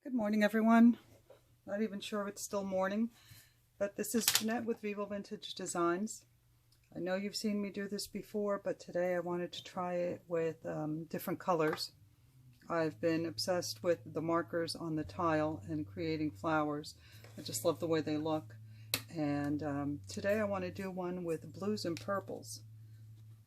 Good morning, everyone. Not even sure if it's still morning, but this is Jeanette with Vivo Vintage Designs. I know you've seen me do this before, but today I wanted to try it with different colors. I've been obsessed with the markers on the tile and creating flowers. I just love the way they look. And today I want to do one with blues and purples.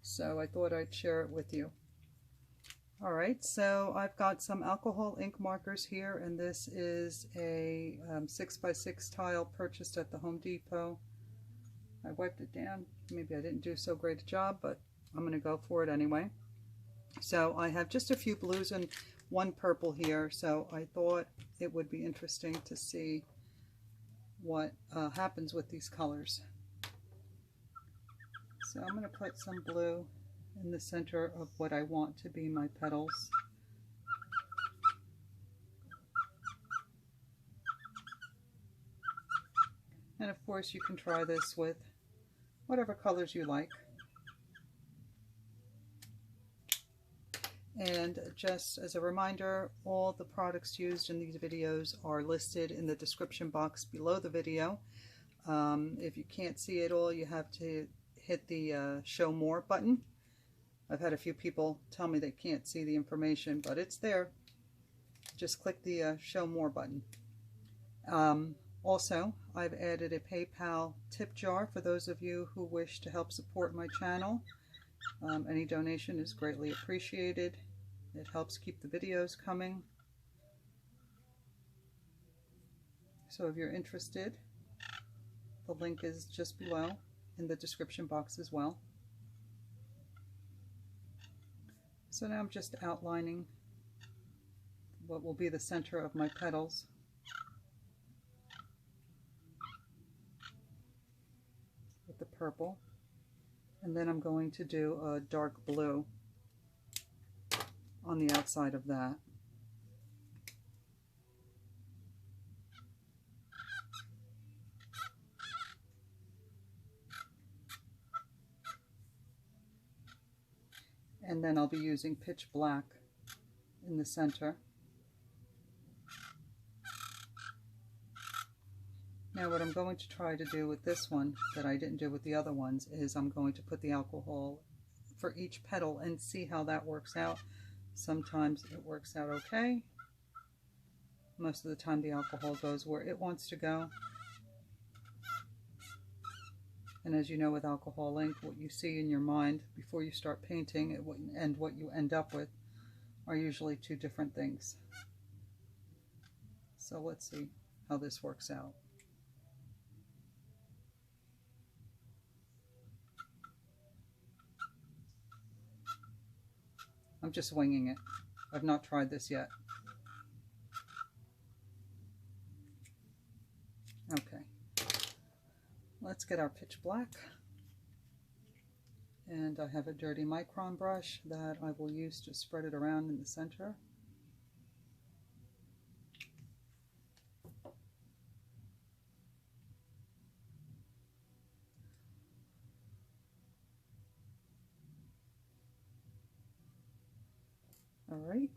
So I thought I'd share it with you. Alright, so I've got some alcohol ink markers here, and this is a 6x6 tile purchased at the Home Depot. I wiped it down. Maybe I didn't do so great a job, but I'm going to go for it anyway. So I have just a few blues and one purple here, so I thought it would be interesting to see what happens with these colors. So I'm going to put some blue in the center of what I want to be my petals. And of course you can try this with whatever colors you like. And just as a reminder, all the products used in these videos are listed in the description box below the video. If you can't see it all, you have to hit the show more button. I've had a few people tell me they can't see the information, but it's there. Just click the show more button. Also, I've added a PayPal tip jar for those of you who wish to help support my channel. Any donation is greatly appreciated. It helps keep the videos coming. So if you're interested, the link is just below in the description box as well. So now I'm just outlining what will be the center of my petals. With the purple. And then I'm going to do a dark blue on the outside of that. And then I'll be using pitch black in the center. Now what I'm going to try to do with this one that I didn't do with the other ones is I'm going to put the alcohol for each petal and see how that works out. Sometimes it works out okay. Most of the time the alcohol goes where it wants to go. And as you know, with alcohol ink, what you see in your mind before you start painting and what you end up with are usually two different things. So let's see how this works out. I'm just winging it. I've not tried this yet. Okay. Let's get our pitch black. And I have a dirty micron brush that I will use to spread it around in the center. All right,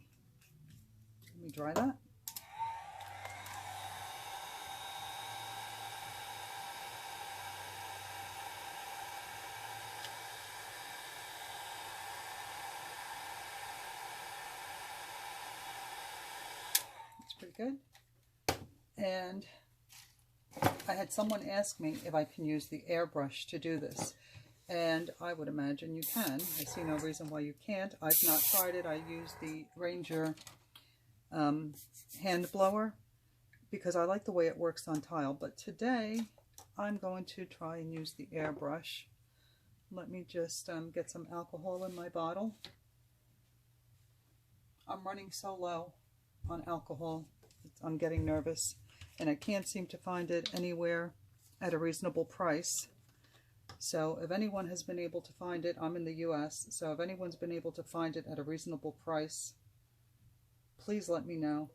let me dry that. That's pretty good. And I had someone ask me if I can use the airbrush to do this. And I would imagine you can. I see no reason why you can't. I've not tried it. I use the Ranger hand blower because I like the way it works on tile. But today I'm going to try and use the airbrush. Let me just get some alcohol in my bottle. I'm running so low on alcohol. I'm getting nervous. And I can't seem to find it anywhere at a reasonable price. So if anyone has been able to find it, I'm in the US, so if anyone's been able to find it at a reasonable price, please let me know.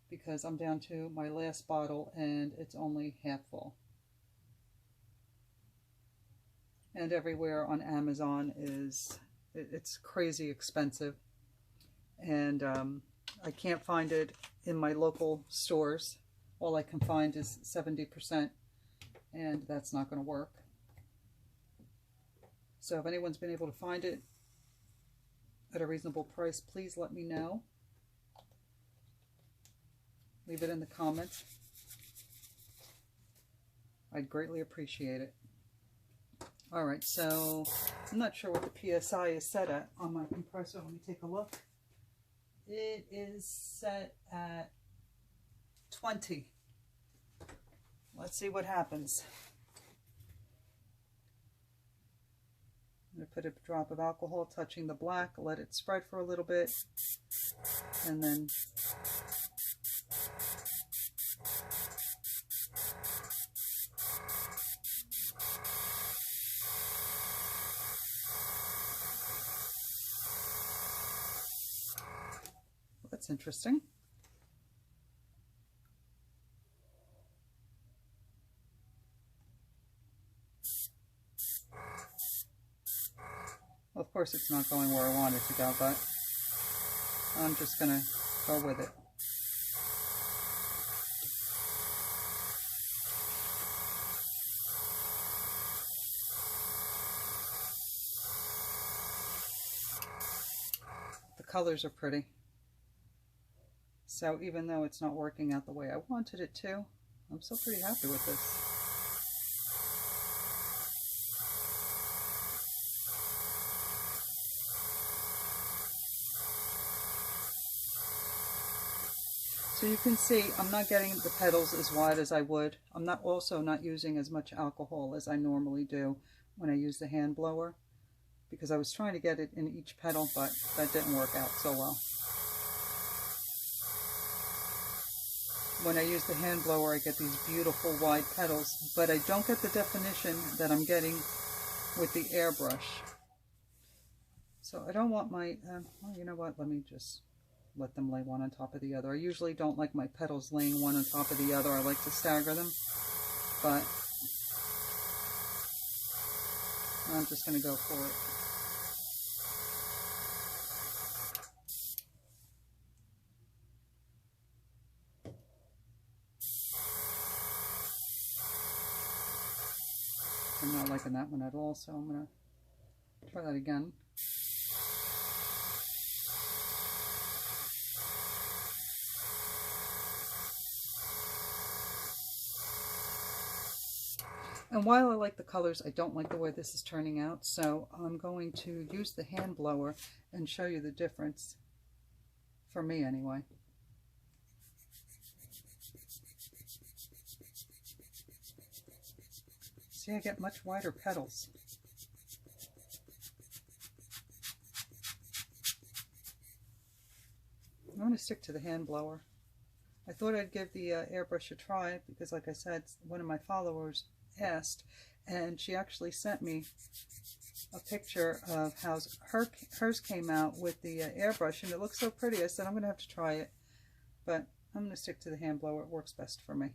Because I'm down to my last bottle and it's only half full. And everywhere on Amazon it's crazy expensive. And I can't find it in my local stores. All I can find is 70%, and that's not going to work. So if anyone's been able to find it at a reasonable price, please let me know. Leave it in the comments. I'd greatly appreciate it. Alright, so I'm not sure what the PSI is set at on my compressor. Let me take a look. It is set at 20. Let's see what happens. I'm going to put a drop of alcohol touching the black, let it spread for a little bit, and then that's interesting. Well, of course it's not going where I want it to go, but I'm just going to go with it. The colors are pretty. So even though it's not working out the way I wanted it to, I'm still pretty happy with this. So you can see I'm not getting the petals as wide as I would. I'm also not using as much alcohol as I normally do when I use the hand blower, because I was trying to get it in each petal, but that didn't work out so well. When I use the hand blower, I get these beautiful wide petals, but I don't get the definition that I'm getting with the airbrush. So I don't want my, well, you know what, let me just let them lay one on top of the other. I usually don't like my petals laying one on top of the other. I like to stagger them, but I'm just going to go for it. I'm not liking that one at all, so I'm going to try that again. And while I like the colors, I don't like the way this is turning out, so I'm going to use the hand blower and show you the difference, for me anyway. See, I get much wider petals. I'm going to stick to the hand blower. I thought I'd give the airbrush a try because, like I said, one of my followers asked, and she actually sent me a picture of how hers came out with the airbrush, and it looks so pretty. I said I'm going to have to try it, but I'm going to stick to the hand blower. It works best for me.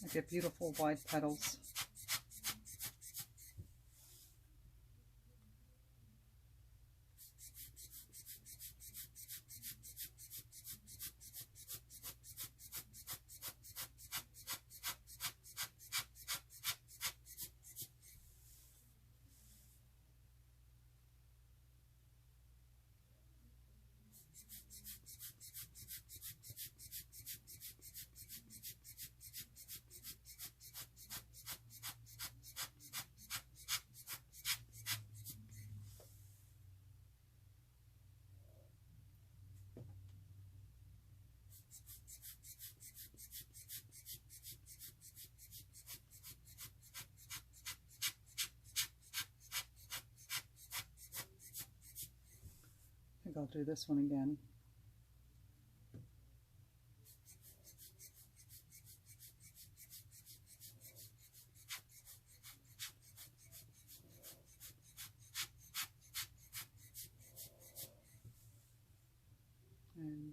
I get beautiful wide petals. I think I'll do this one again. And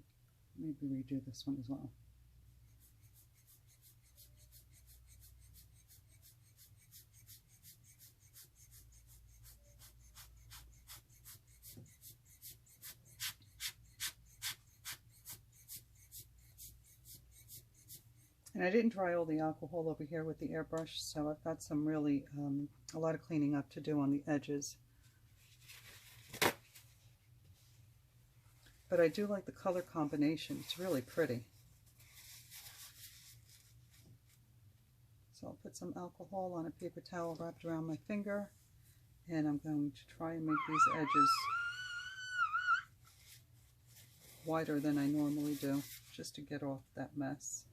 maybe redo this one as well. And I didn't dry all the alcohol over here with the airbrush, so I've got some really, a lot of cleaning up to do on the edges. But I do like the color combination. It's really pretty. So I'll put some alcohol on a paper towel wrapped around my finger, and I'm going to try and make these edges wider than I normally do, just to get off that mess.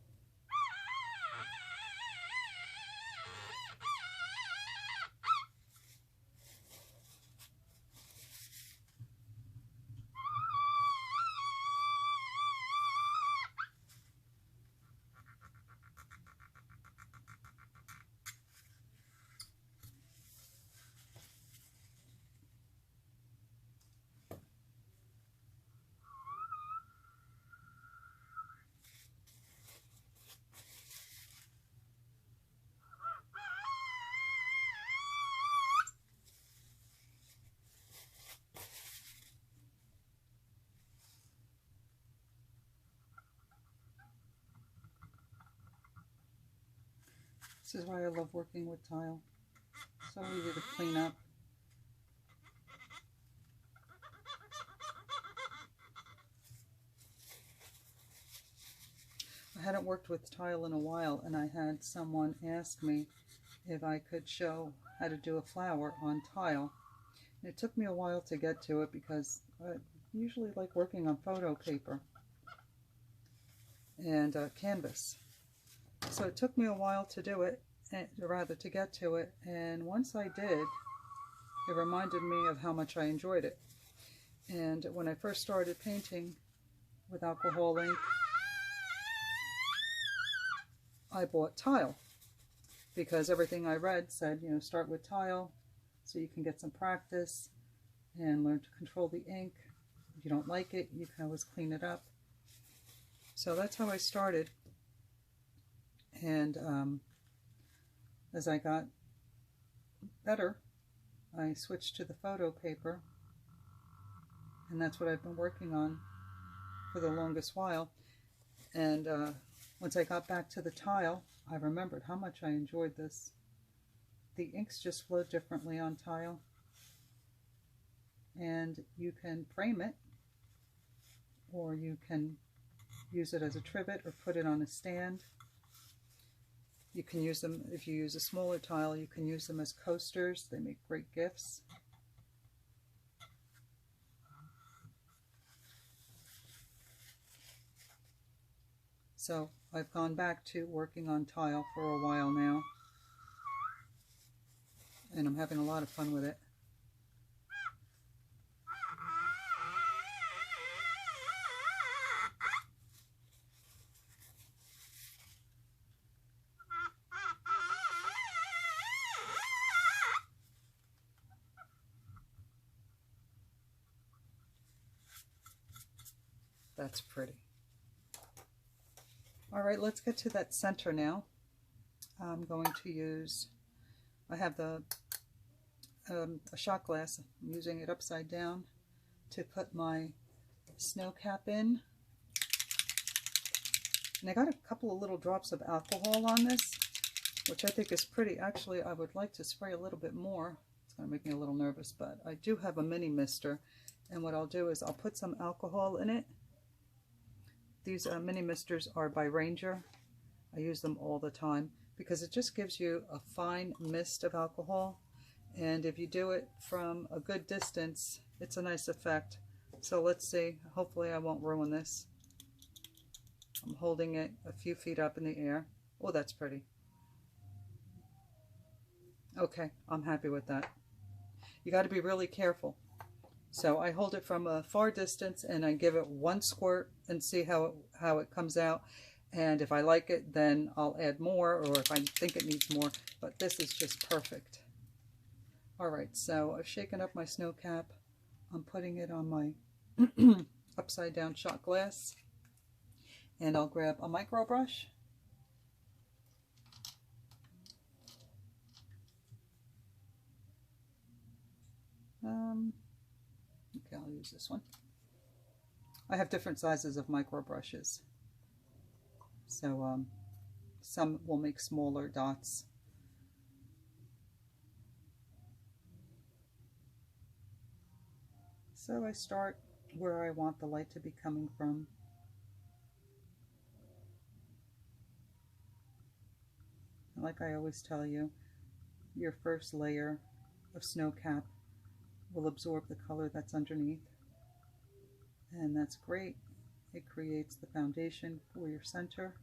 This is why I love working with tile. So easy to clean up. I hadn't worked with tile in a while, and I had someone ask me if I could show how to do a flower on tile. And it took me a while to get to it because I usually like working on photo paper and canvas. So it took me a while to do it, or rather to get to it, and once I did, it reminded me of how much I enjoyed it. And when I first started painting with alcohol ink, I bought tile because everything I read said, you know, start with tile so you can get some practice and learn to control the ink. If you don't like it, you can always clean it up. So that's how I started. And as I got better, I switched to the photo paper, and that's what I've been working on for the longest while. And once I got back to the tile, I remembered how much I enjoyed this. The inks just flow differently on tile, and you can frame it, or you can use it as a trivet or put it on a stand. You can use them, if you use a smaller tile, you can use them as coasters. They make great gifts. So I've gone back to working on tile for a while now, and I'm having a lot of fun with it. That's pretty. All right, let's get to that center now. I'm going to use, I have the a shot glass. I'm using it upside down to put my snow cap in. And I got a couple of little drops of alcohol on this, which I think is pretty. Actually, I would like to spray a little bit more. It's going to make me a little nervous, but I do have a mini mister. And what I'll do is I'll put some alcohol in it. These mini misters are by Ranger. I use them all the time because it just gives you a fine mist of alcohol. And if you do it from a good distance, it's a nice effect. So let's see. Hopefully I won't ruin this. I'm holding it a few feet up in the air. Oh, that's pretty. Okay, I'm happy with that. You got to be really careful. So I hold it from a far distance and I give it one squirt and see how it comes out. And if I like it, then I'll add more, or if I think it needs more. But this is just perfect. All right, so I've shaken up my snow cap. I'm putting it on my upside down shot glass. And I'll grab a micro brush. Okay, I'll use this one. I have different sizes of micro brushes. So some will make smaller dots. So I start where I want the light to be coming from. And like I always tell you, your first layer of snow cap will absorb the color that's underneath. And that's great. It creates the foundation for your center.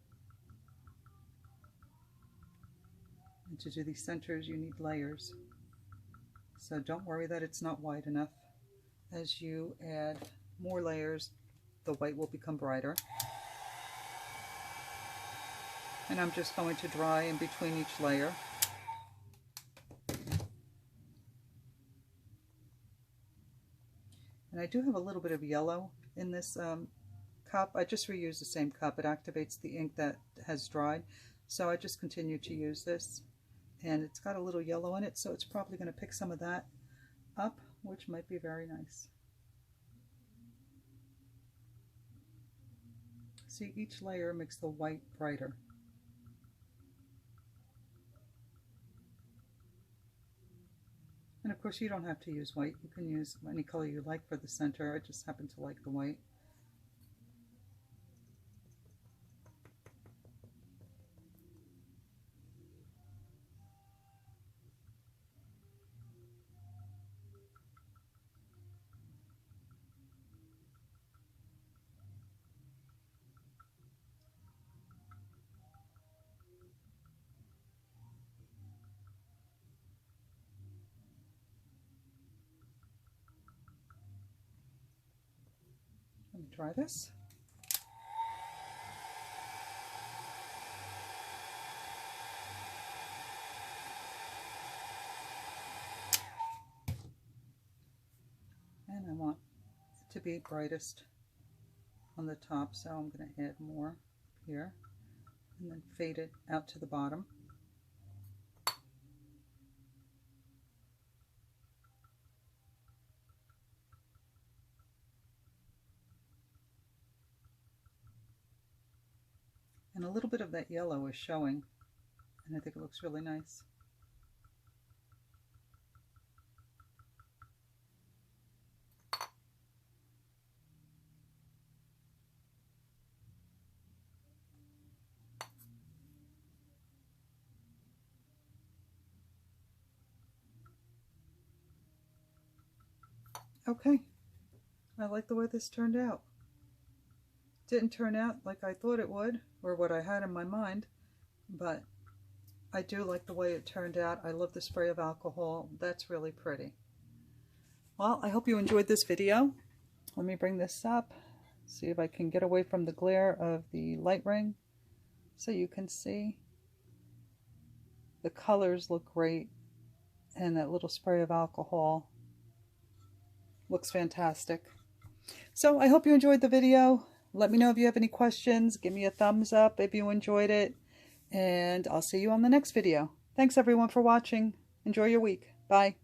And to do these centers, you need layers. So don't worry that it's not white enough. As you add more layers, the white will become brighter. And I'm just going to dry in between each layer. And I do have a little bit of yellow in this cup. I just reuse the same cup. It activates the ink that has dried. So I just continue to use this. And it's got a little yellow in it, so it's probably going to pick some of that up, which might be very nice. See, each layer makes the white brighter. And of course you don't have to use white. You can use any color you like for the center. I just happen to like the white. Let me try this. And I want it to be brightest on the top, so I'm going to add more here and then fade it out to the bottom. And a little bit of that yellow is showing, and I think it looks really nice. Okay, I like the way this turned out. Didn't turn out like I thought it would, or what I had in my mind, but I do like the way it turned out. I love the spray of alcohol. That's really pretty. Well, I hope you enjoyed this video. Let me bring this up, see if I can get away from the glare of the light ring so you can see. The colors look great, and that little spray of alcohol looks fantastic. So I hope you enjoyed the video. Let me know if you have any questions. Give me a thumbs up if you enjoyed it. And I'll see you on the next video. Thanks everyone for watching. Enjoy your week. Bye.